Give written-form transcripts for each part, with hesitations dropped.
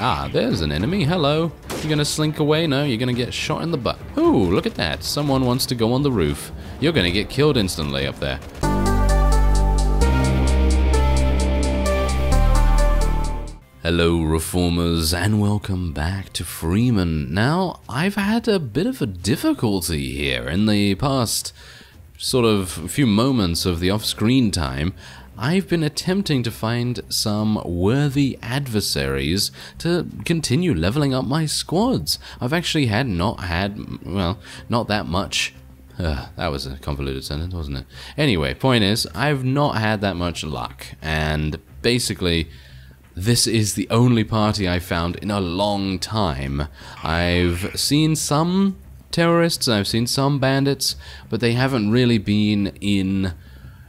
Ah, there's an enemy. Hello. You're gonna slink away? No, you're gonna get shot in the butt. Ooh, look at that. Someone wants to go on the roof. You're gonna get killed instantly up there. Hello, Reformers, and welcome back to Freeman. Now, I've had a bit of a difficulty here in the past sort of few moments of the off-screen time. I've been attempting to find some worthy adversaries to continue leveling up my squads. I've actually not that much. That was a convoluted sentence, wasn't it? Anyway, point is, I've not had that much luck, and basically, this is the only party I've found in a long time. I've seen some terrorists, I've seen some bandits, but they haven't really been in,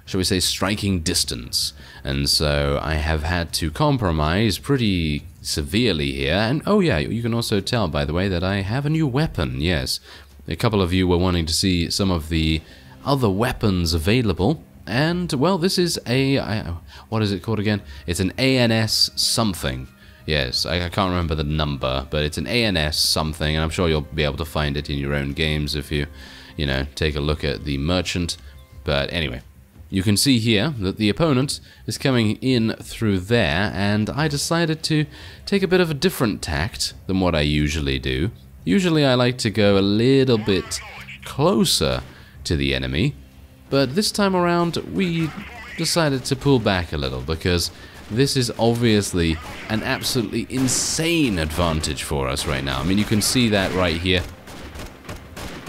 shall we say, striking distance. And so I have had to compromise pretty severely here. And oh yeah, you can also tell, by the way, that I have a new weapon, yes. A couple of you were wanting to see some of the other weapons available. And, well, this is what is it called again? It's an ANS something. Yes, I can't remember the number, but it's an ANS something, and I'm sure you'll be able to find it in your own games if you take a look at the merchant. But anyway, you can see here that the opponent is coming in through there, and I decided to take a bit of a different tact than what I usually do. Usually I like to go a little bit closer to the enemy, but this time around we decided to pull back a little because this is obviously an absolutely insane advantage for us right now. I mean, you can see that right here.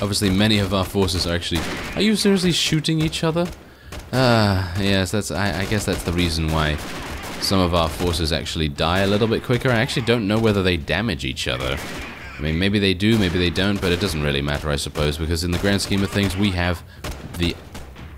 Obviously, many of our forces are actually... Are you seriously shooting each other? Yes, I guess that's the reason why some of our forces actually die a little bit quicker. I actually don't know whether they damage each other. I mean, maybe they do, maybe they don't, but it doesn't really matter, I suppose, because in the grand scheme of things, we have the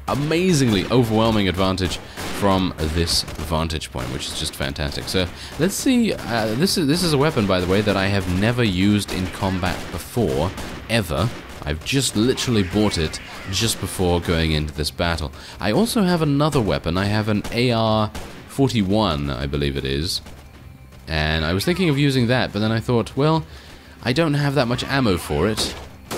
amazingly overwhelming advantage from this vantage point, which is just fantastic. So let's see. This is a weapon, by the way, that I have never used in combat before, ever. I've just literally bought it just before going into this battle. I also have another weapon. I have an AR-41, I believe it is, and I was thinking of using that, but then I thought, well, I don't have that much ammo for it,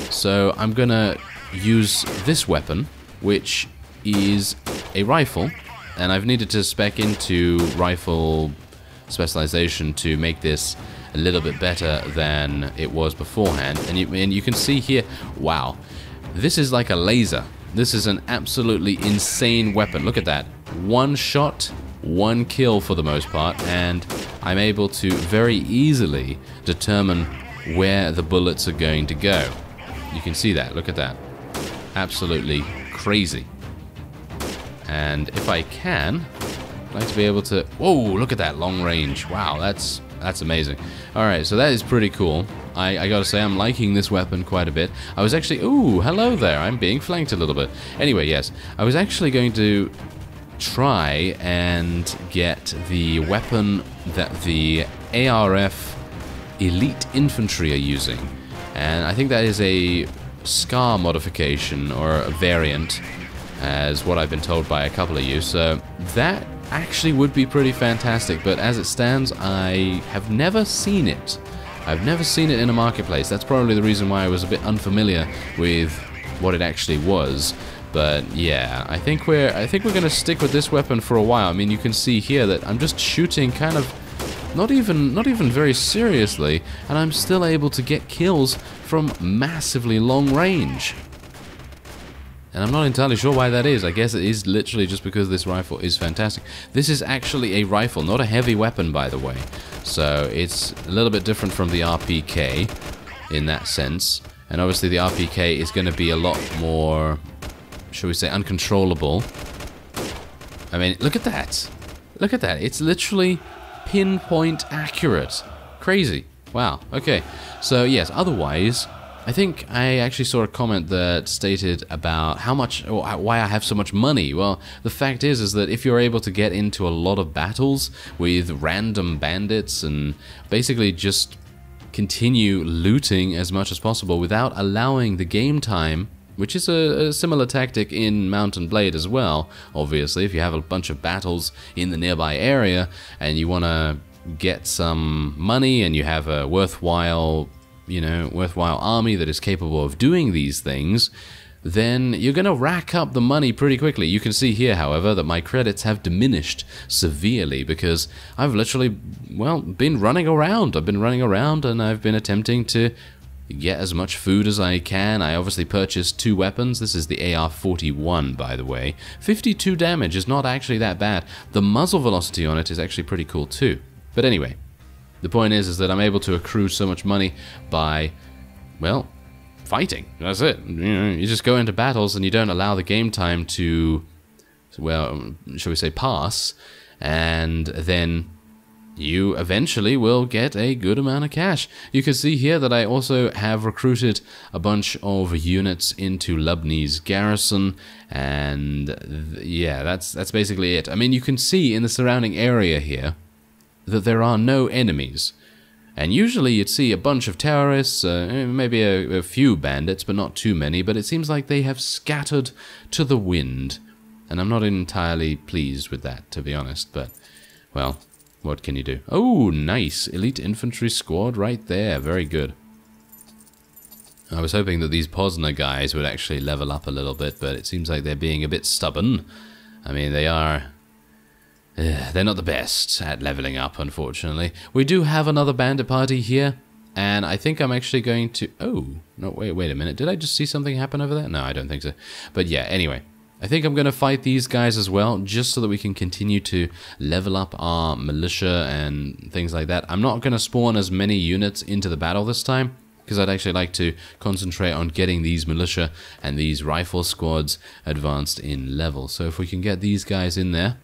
so I'm gonna use this weapon, which is a rifle, and I've needed to spec into rifle specialization to make this a little bit better than it was beforehand. And you can see here, wow, this is like a laser. This is an absolutely insane weapon. Look at that. One shot, one kill for the most part, and I'm able to very easily determine where the bullets are going to go. You can see that. Look at that. Absolutely crazy. And if I can, I'd like to be able to... Whoa, look at that long range. Wow, that's amazing. Alright, so that is pretty cool. I gotta say, I'm liking this weapon quite a bit. I was actually... Ooh, hello there. I'm being flanked a little bit. Anyway, yes. I was actually going to try and get the weapon that the ARF Elite Infantry are using. And I think that is a SCAR modification, or a variant, as what I've been told by a couple of you, so that actually would be pretty fantastic, but as it stands, I have never seen it. I've never seen it in a marketplace. That's probably the reason why I was a bit unfamiliar with what it actually was. But yeah, I think we're gonna stick with this weapon for a while. I mean, you can see here that I'm just shooting kind of not even very seriously, and I'm still able to get kills from massively long range. And I'm not entirely sure why that is. I guess it is literally just because this rifle is fantastic. This is actually a rifle, not a heavy weapon, by the way. So it's a little bit different from the RPK in that sense. And obviously the RPK is going to be a lot more, shall we say, uncontrollable. I mean, look at that. Look at that. It's literally pinpoint accurate. Crazy. Wow. Okay. So yes, otherwise, I think I actually saw a comment that stated about how much, or why I have so much money. Well, the fact is that if you're able to get into a lot of battles with random bandits and basically just continue looting as much as possible without allowing the game time, which is a similar tactic in Mount and Blade as well, obviously. If you have a bunch of battles in the nearby area and you want to get some money and you have a worthwhile, worthwhile army that is capable of doing these things, then you're going to rack up the money pretty quickly. You can see here, however, that my credits have diminished severely because I've literally, well, been running around. I've been running around and I've been attempting to get as much food as I can. I obviously purchased 2 weapons. This is the AR-41, by the way. 52 damage is not actually that bad. The muzzle velocity on it is actually pretty cool too. But anyway, the point is that I'm able to accrue so much money by, well, fighting. That's it. You just go into battles and you don't allow the game time to, well, shall we say, pass, and then you eventually will get a good amount of cash. You can see here that I also have recruited a bunch of units into Lubny's garrison, and yeah, that's basically it. I mean, you can see in the surrounding area here that there are no enemies. And usually you'd see a bunch of terrorists, maybe a few bandits, but not too many, but it seems like they have scattered to the wind. And I'm not entirely pleased with that, to be honest, but, well, what can you do? Oh, nice. Elite infantry squad right there. Very good. I was hoping that these Posner guys would actually level up a little bit, but it seems like they're being a bit stubborn. I mean, they are... they're not the best at leveling up, unfortunately. We do have another bandit party here, and I think I'm actually going to... Oh, no, wait a minute. Did I just see something happen over there? No, I don't think so. But yeah, anyway, I think I'm going to fight these guys as well, just so that we can continue to level up our militia and things like that. I'm not going to spawn as many units into the battle this time, because I'd actually like to concentrate on getting these militia and these rifle squads advanced in level. So if we can get these guys in there...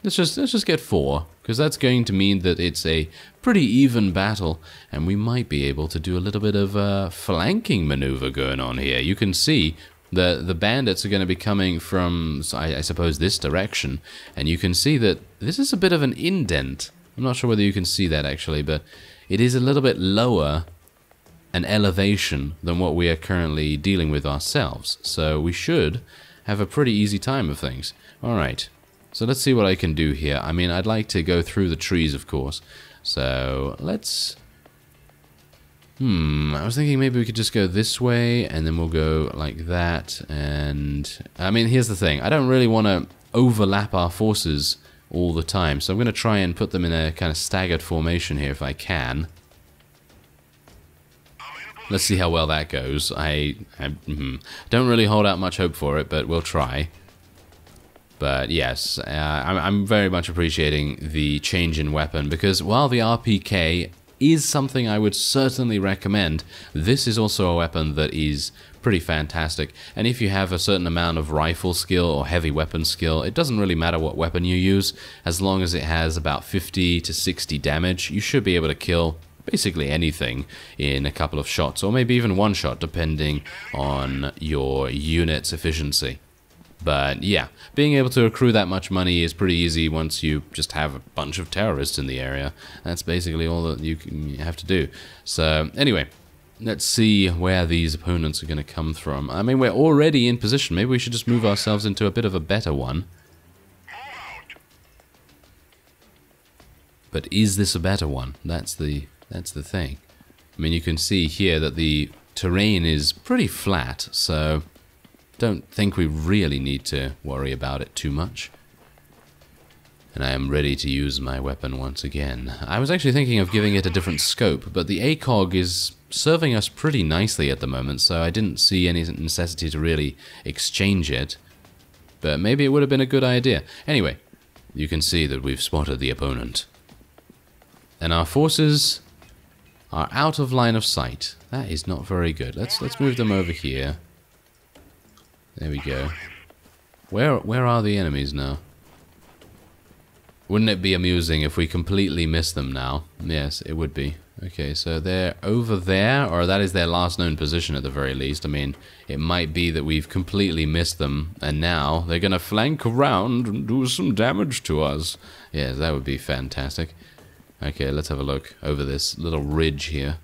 Let's just get 4, because that's going to mean that it's a pretty even battle, and we might be able to do a little bit of a flanking maneuver going on here. You can see that the bandits are going to be coming from, I suppose, this direction, and you can see that this is a bit of an indent. I'm not sure whether you can see that actually, but it is a little bit lower an elevation than what we are currently dealing with ourselves, so we should have a pretty easy time of things. Alright. So let's see what I can do here. I mean, I'd like to go through the trees, of course. So let's... I was thinking maybe we could just go this way, and then we'll go like that. And, I mean, here's the thing. I don't really want to overlap our forces all the time. So I'm going to try and put them in a kind of staggered formation here if I can. Let's see how well that goes. I don't really hold out much hope for it, but we'll try. But yes, I'm very much appreciating the change in weapon, because while the RPK is something I would certainly recommend, this is also a weapon that is pretty fantastic. And if you have a certain amount of rifle skill or heavy weapon skill, it doesn't really matter what weapon you use, as long as it has about 50 to 60 damage, you should be able to kill basically anything in a couple of shots, or maybe even one shot, depending on your unit's efficiency. But yeah, being able to accrue that much money is pretty easy once you just have a bunch of terrorists in the area. That's basically all that you have to do. So anyway, let's see where these opponents are going to come from. I mean, we're already in position. Maybe we should just move ourselves into a bit of a better one. But is this a better one? That's the thing. I mean, you can see here that the terrain is pretty flat, so don't think we really need to worry about it too much. And I am ready to use my weapon once again. I was actually thinking of giving it a different scope, but the ACOG is serving us pretty nicely at the moment, so I didn't see any necessity to really exchange it. But maybe it would have been a good idea. Anyway, you can see that we've spotted the opponent. And our forces are out of line of sight. That is not very good. Let's move them over here. There we go. Where are the enemies now? Wouldn't it be amusing if we completely missed them now? Yes, it would be. Okay, so they're over there, or that is their last known position at the very least. I mean, it might be that we've completely missed them, and now they're going to flank around and do some damage to us. Yes, that would be fantastic. Okay, let's have a look over this little ridge here.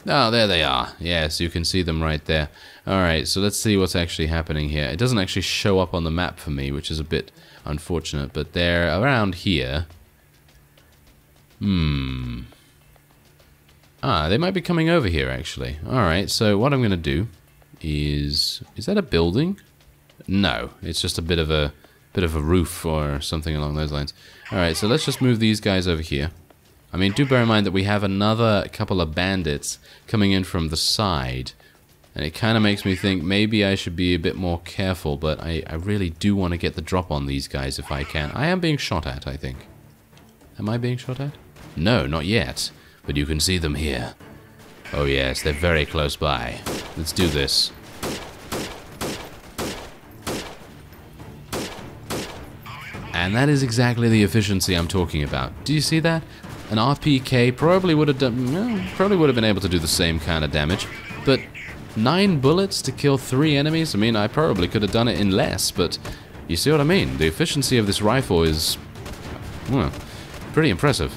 Oh, there they are. Yes, you can see them right there. Alright, so let's see what's actually happening here. It doesn't actually show up on the map for me, which is a bit unfortunate, but they're around here. Ah, they might be coming over here, actually. Alright, so what I'm going to do is... Is that a building? No, it's just a bit of a roof or something along those lines. Alright, so let's just move these guys over here. I mean, do bear in mind that we have another couple of bandits coming in from the side. And it kind of makes me think maybe I should be a bit more careful, but I really do want to get the drop on these guys if I can. I am being shot at, I think. Am I being shot at? No, not yet. But you can see them here. Oh yes, they're very close by. Let's do this. And that is exactly the efficiency I'm talking about. Do you see that? An RPK probably would have done, well, probably would have been able to do the same kind of damage, but 9 bullets to kill 3 enemies? I mean, I probably could have done it in less, but you see what I mean? The efficiency of this rifle is, well, pretty impressive.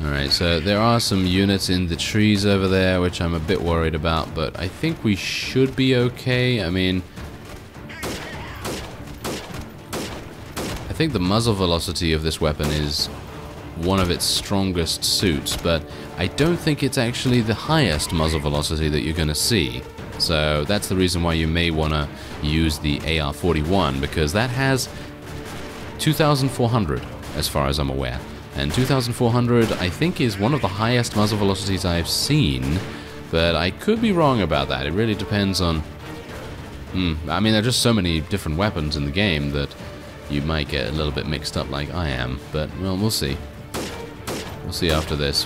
Alright, so there are some units in the trees over there, which I'm a bit worried about, but I think we should be okay. I mean, I think the muzzle velocity of this weapon is one of its strongest suits, but I don't think it's actually the highest muzzle velocity that you're going to see. So that's the reason why you may want to use the AR-41, because that has 2,400, as far as I'm aware. And 2,400, I think, is one of the highest muzzle velocities I've seen, but I could be wrong about that. It really depends on... I mean, there are just so many different weapons in the game that you might get a little bit mixed up like I am, but, well, we'll see. We'll see after this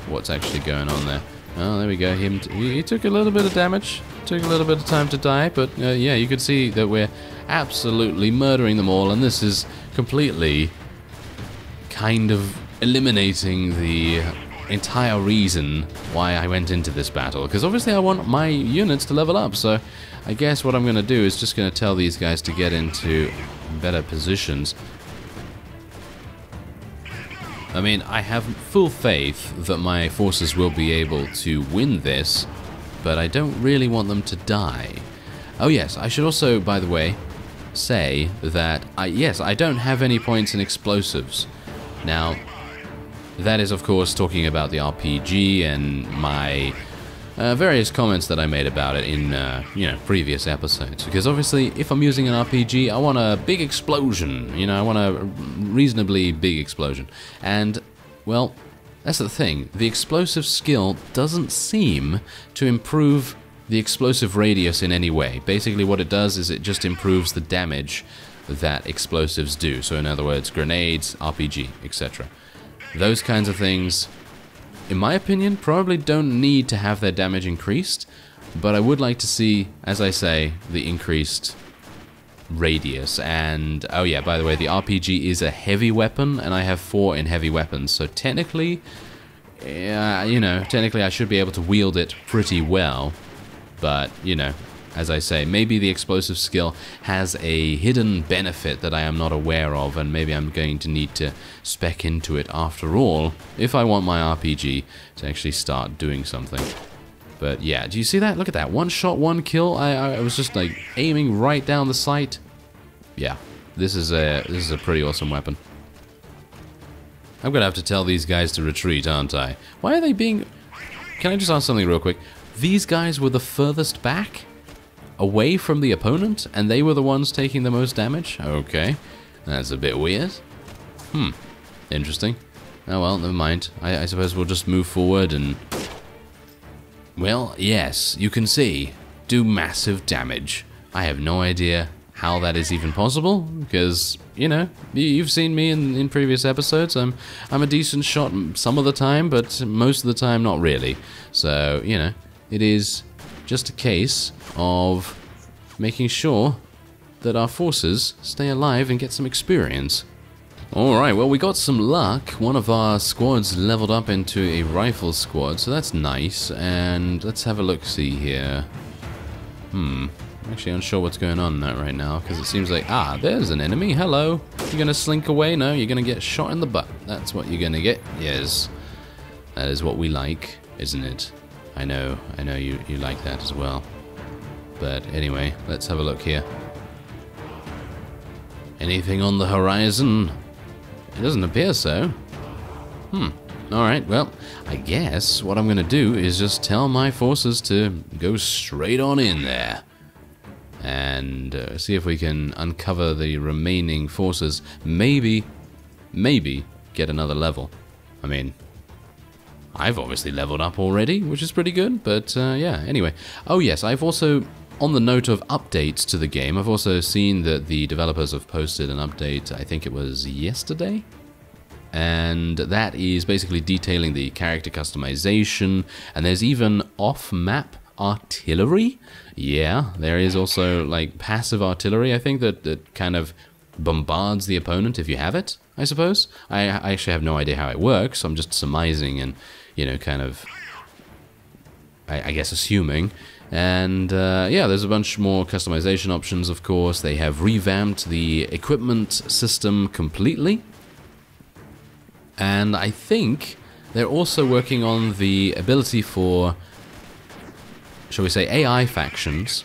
what's actually going on there. Oh, there we go. He took a little bit of damage, took a little bit of time to die, but, yeah, you could see that we're absolutely murdering them all, and this is completely... kind of eliminating the entire reason why I went into this battle, because obviously I want my units to level up, so I guess what I'm going to do is just going to tell these guys to get into better positions. I mean, I have full faith that my forces will be able to win this, but I don't really want them to die. Oh yes, I should also, by the way, say that, yes, I don't have any points in explosives. Now, that is, of course, talking about the RPG and my various comments that I made about it in, previous episodes. Because obviously, if I'm using an RPG, I want a big explosion. You know, I want a reasonably big explosion. And, well, that's the thing. The explosive skill doesn't seem to improve the explosive radius in any way. Basically, what it does is it just improves the damage that explosives do. So in other words, grenades, RPG, etc. Those kinds of things, in my opinion, probably don't need to have their damage increased, but I would like to see, as I say, the increased radius. And, oh yeah, by the way, the RPG is a heavy weapon, and I have 4 in heavy weapons, so technically, technically I should be able to wield it pretty well, but, as I say, maybe the explosive skill has a hidden benefit that I am not aware of, and maybe I'm going to need to spec into it after all, if I want my RPG to actually start doing something. But yeah, do you see that? Look at that. 1 shot, 1 kill. I was just like aiming right down the sight. Yeah, this is a pretty awesome weapon. I'm gonna have to tell these guys to retreat, aren't I? Why are they being... Can I just ask something real quick? These guys were the furthest back? Away from the opponent, and they were the ones taking the most damage? Okay, that's a bit weird. Interesting. Oh well, never mind. I suppose we'll just move forward and... Well, yes, you can see. Do massive damage. I have no idea how that is even possible, because, you've seen me in previous episodes. I'm a decent shot some of the time, but most of the time not really. So, it is just a case of making sure that our forces stay alive and get some experience. Alright, well, we got some luck. One of our squads leveled up into a rifle squad, so that's nice. And let's have a look-see here. I'm actually unsure what's going on in that right now, because it seems like, there's an enemy. Hello. You're gonna slink away? No, you're gonna get shot in the butt. That's what you're gonna get. Yes. That is what we like, isn't it? I know you like that as well. But anyway, let's have a look here. Anything on the horizon? It doesn't appear so. Alright, well, I guess what I'm going to do is just tell my forces to go straight on in there. And see if we can uncover the remaining forces. Maybe get another level. I mean, I've obviously leveled up already, which is pretty good, but yeah, anyway. Oh yes, I've also, on the note of updates to the game, I've also seen that the developers have posted an update, I think it was yesterday? And that is basically detailing the character customization, and there's even off-map artillery. Yeah, there is also like passive artillery, I think, that kind of bombards the opponent if you have it, I suppose. I actually have no idea how it works, I'm just surmising and, you know, kind of, I guess, assuming. And yeah, there's a bunch more customization options, of course. They have revamped the equipment system completely. And I think they're also working on the ability for, shall we say, AI factions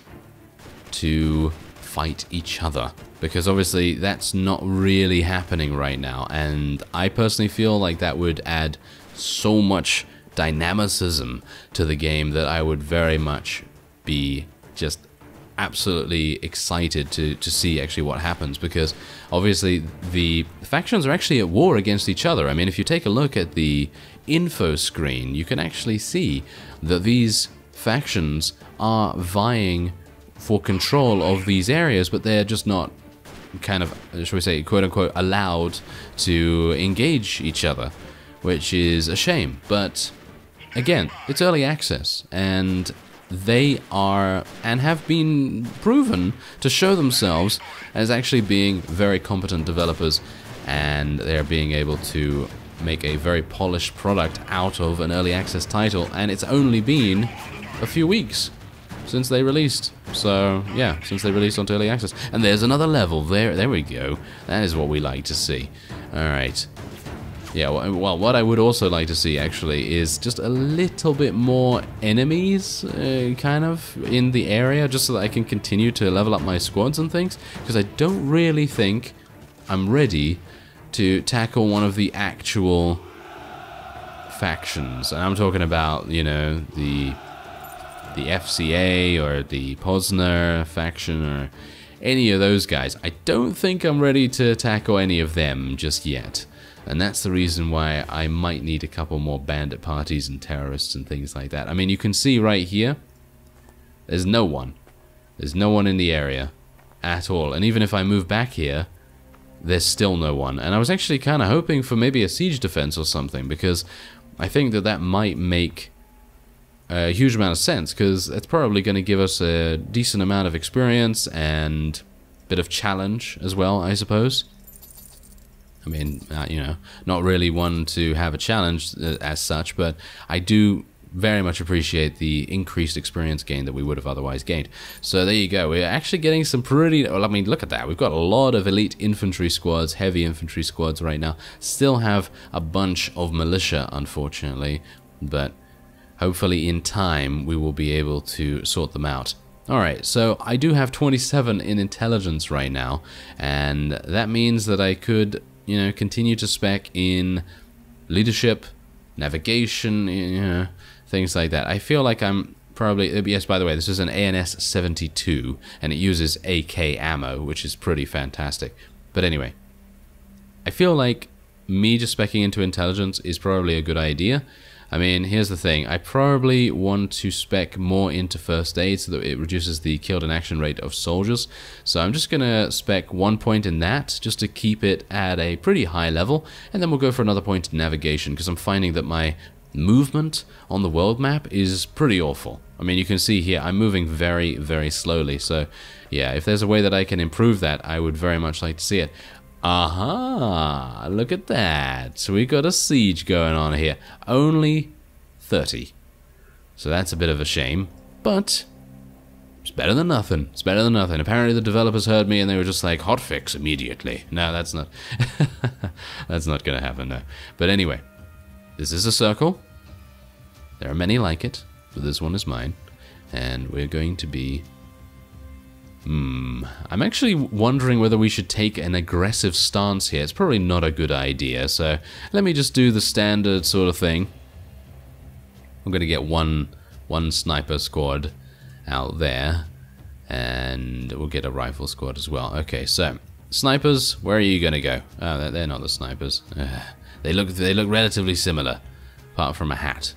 to fight each other. Because obviously that's not really happening right now. And I personally feel like that would add so much dynamicism to the game that I would very much be just absolutely excited to see actually what happens, because obviously the factions are actually at war against each other. I mean, if you take a look at the info screen, you can actually see that these factions are vying for control of these areas, but they're just not kind of, shall we say, quote-unquote, allowed to engage each other, which is a shame. But again, it's early access, and they are, and have been proven to show themselves as actually being very competent developers, and they're being able to make a very polished product out of an early access title, and it's only been a few weeks since they released. So yeah, since they released onto early access. And there's another level. There we go. That is what we like to see. Alright. Yeah, well, what I would also like to see, actually, is just a little bit more enemies, kind of, in the area, just so that I can continue to level up my squads and things, because I don't really think I'm ready to tackle one of the actual factions. And I'm talking about, you know, the FCA or the Posner faction or any of those guys. I don't think I'm ready to tackle any of them just yet. And that's the reason why I might need a couple more bandit parties and terrorists and things like that. I mean, you can see right here, there's no one. There's no one in the area at all. And even if I move back here, there's still no one. And I was actually kind of hoping for maybe a siege defense or something, because I think that that might make a huge amount of sense, because it's probably going to give us a decent amount of experience and a bit of challenge as well, I suppose. I mean, you know, not really one to have a challenge as such, but I do very much appreciate the increased experience gain that we would have otherwise gained. So there you go. We're actually getting some pretty... Well, I mean, look at that. We've got a lot of elite infantry squads, heavy infantry squads right now. Still have a bunch of militia, unfortunately, but hopefully in time we will be able to sort them out. Alright, so I do have 27 in intelligence right now, and that means that I could, you know, continue to spec in leadership, navigation, you know, things like that. I feel like I'm probably... Yes, by the way, this is an ANS-72, and it uses AK ammo, which is pretty fantastic. But anyway, I feel like me just speccing into intelligence is probably a good idea. I mean, here's the thing. I probably want to spec more into first aid so that it reduces the killed in action rate of soldiers. So I'm just going to spec 1 point in that just to keep it at a pretty high level. And then we'll go for another point in navigation, because I'm finding that my movement on the world map is pretty awful. I mean, you can see here I'm moving very, very slowly. So yeah, if there's a way that I can improve that, I would very much like to see it. Aha! Look at that. So we got a siege going on here. Only 30. So that's a bit of a shame. But it's better than nothing. It's better than nothing. Apparently the developers heard me and they were just like, hotfix immediately. No, that's not... that's not going to happen, no. But anyway, this is a circle. There are many like it, but this one is mine. And we're going to be I'm actually wondering whether we should take an aggressive stance here. It's probably not a good idea, so let me just do the standard sort of thing. I'm going to get one sniper squad out there, and we'll get a rifle squad as well. Okay, so snipers, where are you going to go? Oh, they're not the snipers. They look relatively similar, apart from a hat.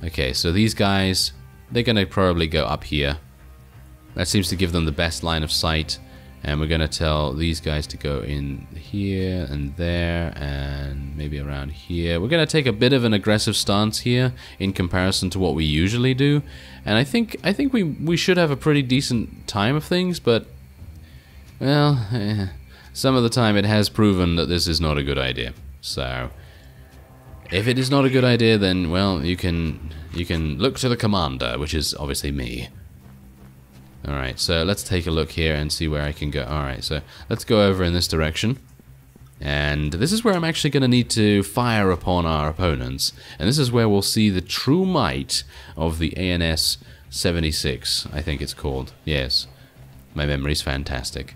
Okay, so these guys, they're going to probably go up here. That seems to give them the best line of sight, and we're going to tell these guys to go in here and there and maybe around here. We're going to take a bit of an aggressive stance here in comparison to what we usually do, and I think we should have a pretty decent time of things, but well, some of the time it has proven that this is not a good idea. So if it is not a good idea, then well, you can look to the commander, which is obviously me. Alright, so let's take a look here and see where I can go. Alright, so let's go over in this direction. And this is where I'm actually going to need to fire upon our opponents. And this is where we'll see the true might of the ANS 76, I think it's called. Yes, my memory's fantastic,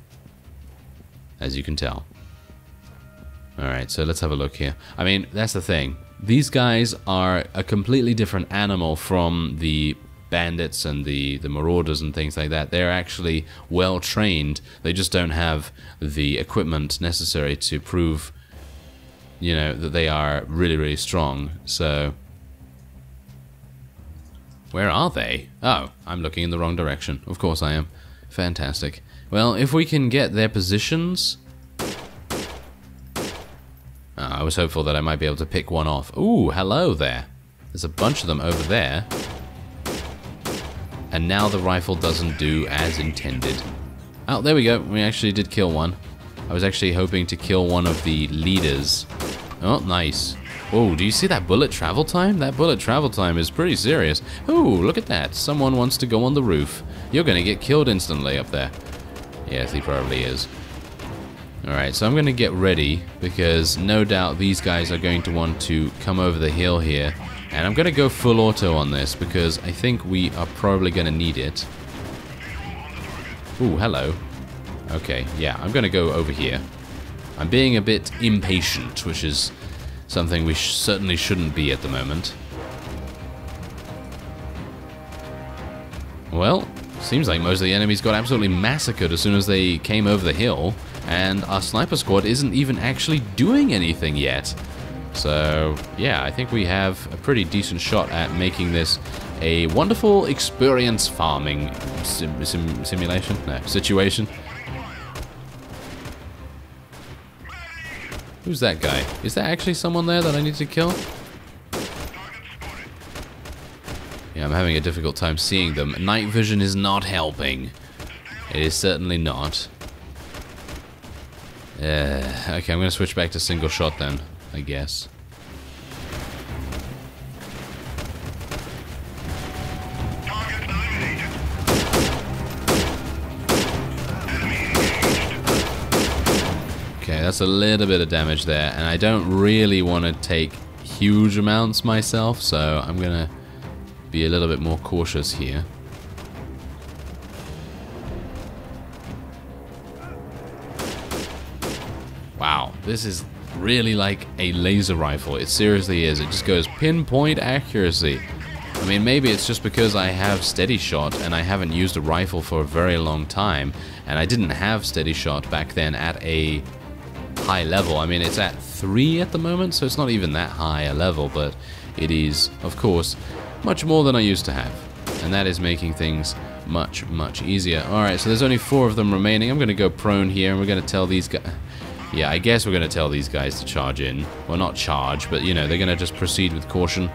as you can tell. Alright, so let's have a look here. I mean, that's the thing. These guys are a completely different animal from the bandits and the marauders and things like that. They're actually well trained. They just don't have the equipment necessary to prove, you know, that they are really, really strong. So where are they? Oh, I'm looking in the wrong direction. Of course I am. Fantastic. Well, if we can get their positions, I was hopeful that I might be able to pick one off. Ooh, hello there. There's a bunch of them over there. And now the rifle doesn't do as intended. Oh, there we go. We actually did kill one. I was actually hoping to kill one of the leaders. Oh, nice. Oh, do you see that bullet travel time? That bullet travel time is pretty serious. Oh, look at that. Someone wants to go on the roof. You're going to get killed instantly up there. Yes, he probably is. Alright, so I'm going to get ready, because no doubt these guys are going to want to come over the hill here. And I'm going to go full auto on this, because I think we are probably going to need it. Ooh, hello. Okay, yeah, I'm going to go over here. I'm being a bit impatient, which is something we certainly shouldn't be at the moment. Well, seems like most of the enemies got absolutely massacred as soon as they came over the hill, and our sniper squad isn't even actually doing anything yet. So, yeah, I think we have a pretty decent shot at making this a wonderful experience farming simulation? No, situation. Who's that guy? Is there actually someone there that I need to kill? Yeah, I'm having a difficult time seeing them. Night vision is not helping. It is certainly not. Okay, I'm going to switch back to single shot then, I guess. Okay, that's a little bit of damage there, and I don't really want to take huge amounts myself, so I'm going to be a little bit more cautious here. Wow, this is really like a laser rifle. It seriously is. It just goes pinpoint accuracy. I mean, maybe it's just because I have steady shot and I haven't used a rifle for a very long time, and I didn't have steady shot back then at a high level. I mean, it's at 3 at the moment, so it's not even that high a level, but it is, of course, much more than I used to have, and that is making things much, much easier. Alright, so there's only 4 of them remaining. I'm going to go prone here, and we're going to tell these guys... Yeah, I guess we're going to tell these guys to charge in. Well, not charge, but, you know, they're going to just proceed with caution.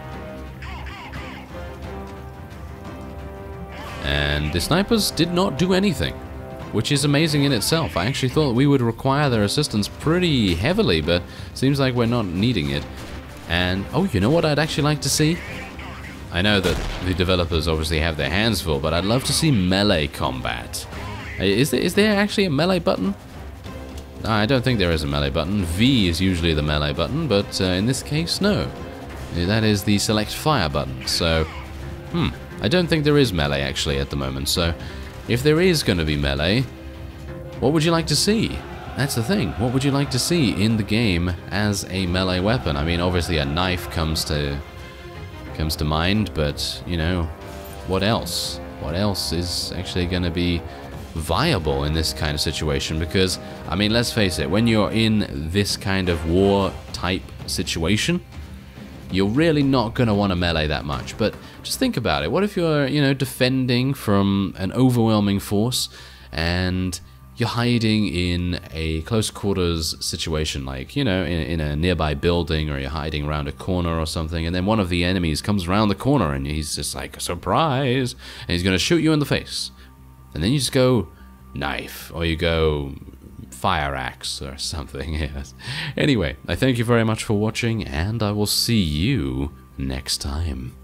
And the snipers did not do anything, which is amazing in itself. I actually thought we would require their assistance pretty heavily, but seems like we're not needing it. And, oh, you know what I'd actually like to see? I know that the developers obviously have their hands full, but I'd love to see melee combat. Is there actually a melee button? I don't think there is a melee button. V is usually the melee button, but in this case, no. That is the select fire button, so... I don't think there is melee, actually, at the moment, so... if there is going to be melee, what would you like to see? That's the thing. What would you like to see in the game as a melee weapon? I mean, obviously a knife comes to mind, but, you know, what else? What else is actually going to be viable in this kind of situation? Because, I mean, let's face it, when you're in this kind of war-type situation, you're really not going to want to melee that much. But just think about it. What if you're, you know, defending from an overwhelming force and you're hiding in a close quarters situation, like, you know, in a nearby building, or you're hiding around a corner or something, and then one of the enemies comes around the corner and he's just like, surprise, and he's going to shoot you in the face. And then you just go knife, or you go fire axe or something. Yes. Anyway, I thank you very much for watching, and I will see you next time.